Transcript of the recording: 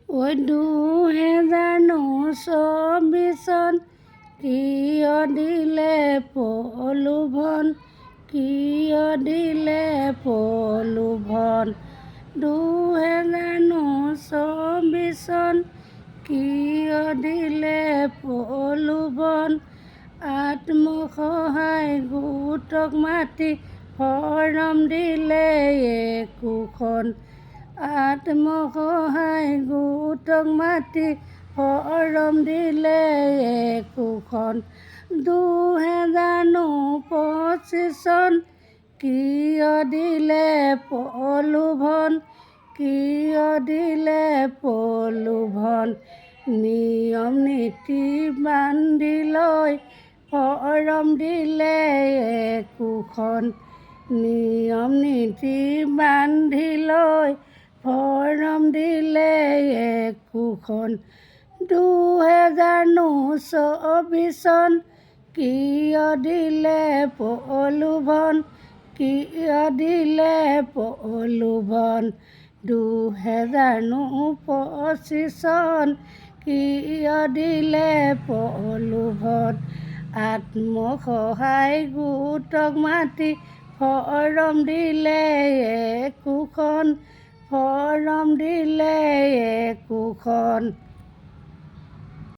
2024 কিয় দিলে প্ৰলোভন, কিয় দিলে প্ৰলোভন। 2024 কিয় দিলে প্ৰলোভন। আত্মসহায় গোটক মাতি ফৰম দিলে একোখন। আত্মসহায় গোটক মাতি ফৰম দিলে একোখন। 2025 কিয় দিলে প্ৰলোভন, কিয় দিলে প্ৰলোভন। নিয়ম নীতি বান্ধি লৈ ফৰম দিলে একোখন। নিয়ম নীতি বান্ধি লৈ ফৰম দিলে একোখন। 2024 কিয় দিলে প্ৰলোভন, কিয় দিলে প্ৰলোভন। 2025 কিয় দিলে প্ৰলোভন। আত্মসহায় গোটক মাতি ফৰম দিলে একোখন, ফৰম দিলে একোখন।